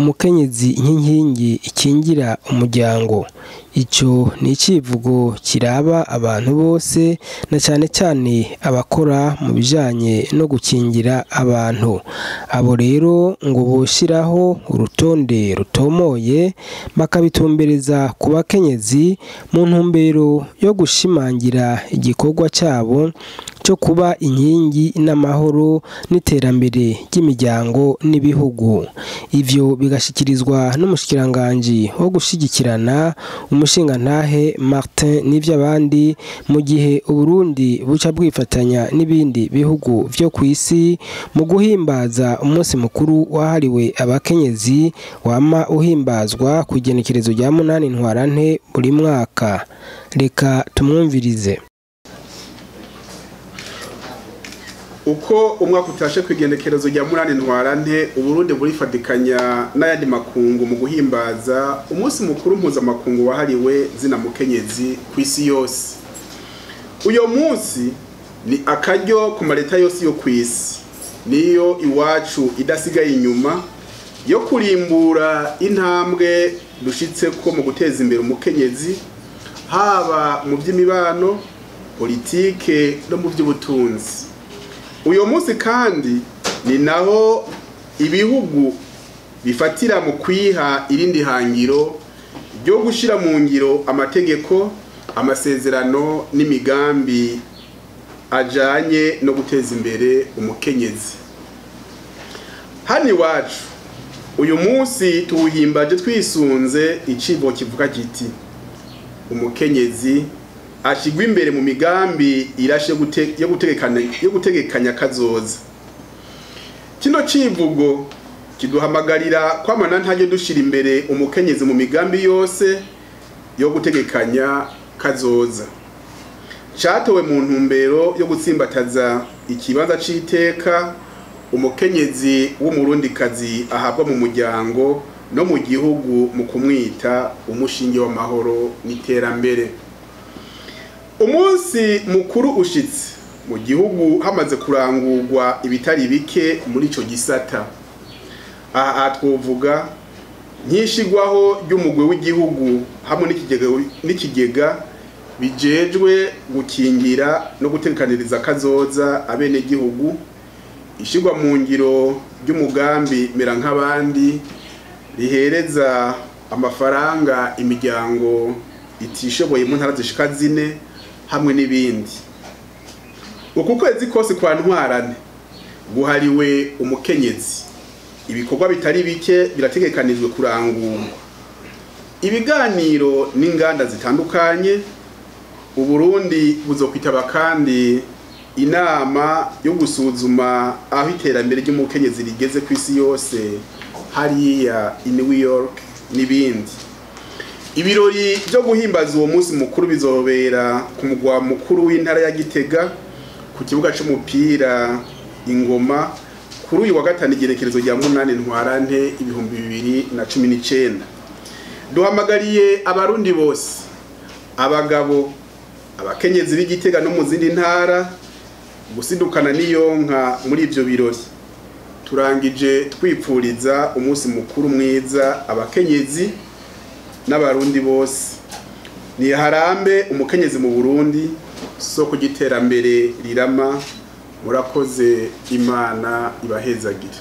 umukenyezi nk'inkingi ikingira umuryango. Ico ni icivugo kiraba abantu bose na cane cane abakora mu bijanye no gukingira abantu. Abo rero ngo boshiraho urutonde rutomoye bakabitumbereza ku bakenyezi mu ntumbero yo gushimangira igikorwa cabo cyo kuba inkingi n'amahoro n'iterambere ry'imiryango n'ibihugu. Ivyo bigashikirizwa n'umushikiranganji wo gushigikirana umushingantahe Martin Nivyabandi mu gihe Uburundi buca bwifatanya n'ibindi bihugu vyo kw'isi mu guhimbaza umunsi mukuru wahariwe abakenyezi wama uhimbazwa ku igenekerezo rya 8 Ntwarante buri mwaka. Reka tumwumvirize. Uko umwaka utashe kwigenekerezo rya 8 Ntwarante Uburundi burifadikanya n'ayandi makungu mu guhimbaza umunsi mukuru mpuzamakungu wahariwe zina mukenyezi kw'isi yose. Uyo munsi ni akaryo ku mareta yose yo kw'isi niyo iwacu idasigaye inyuma yo kurimbura intambwe dushitseko mu guteza imbere umukenyezi, haba mu by'imibano, politike no mu by'ubutunzi. Uyo munsi kandi ni naho ibihugu bifatira mu kwiha irindi hangiro ryo gushira mu ngiro amategeko, amasezerano n'imigambi ajanye no guteza imbere umukenyezi. Hani iwacu uyu munsi tuwuhimbaje twisunze icivugo kivuga kiti umukenyezi ashigwa imbere mu migambi irashe yo gutegekanya kazoza. Kino civugo kiduhamagarira kwamana ntajye dushira imbere umukenyezi mu migambi yose yo gutegekanya kazoza. Catowe mu ntumbero yo gutsimbataza ikibanza c'iteka umukenyezi w'umurundikazi ahabwa mu muryango no mu gihugu mu kumwita umushinge w'amahoro n'iterambere. Umunsi mukuru ushitse mu gihugu hamaze kurangurwa ibitari bike muri ico gisata. Aha twovuga nk'ishigwaho ry'umugwi w'igihugu hamwe n'ikigega bijejwe gukingira no gutekaniriza kazoza abene gihugu, ishigwa mu ngiro ry'umugambi mera nk'abandi rihereza amafaranga imiryango itishoboye mu ntara zishika 4 hamwe n'ibindi. Uku kwezi kose kwa Ntwarante guhariwe umukenyezi, ibikorwa bitari bike birategekanijwe kurangurwa. Ibiganiro n'inganda zitandukanye Uburundi buzokwitaba kandi inama yo gusuzuma aho iterambere ry'umukenyezi rigeze ku isi yose hariya i New York n'ibindi. Ibirori byo guhimbaza uwo munsi mukuru bizobera ku mugwa mukuru w'intara ya Gitega ku kibuga c'umupira Ingoma kuri uyu wa gatanu igenekerezo rya 8 Ntwarante 2019. Duhamagariye abarundi bose, abagabo, abakenyezi b'Igitega no mu zindi ntara gusidukana n'iyonka muri ivyo birori. Turangije twipfuriza umunsi mukuru mwiza abakenyezi n'abarundi bose. Ni harambe umukenyezi mu Burundi soko giterambere rirama. Murakoze, Imana ibahezagire.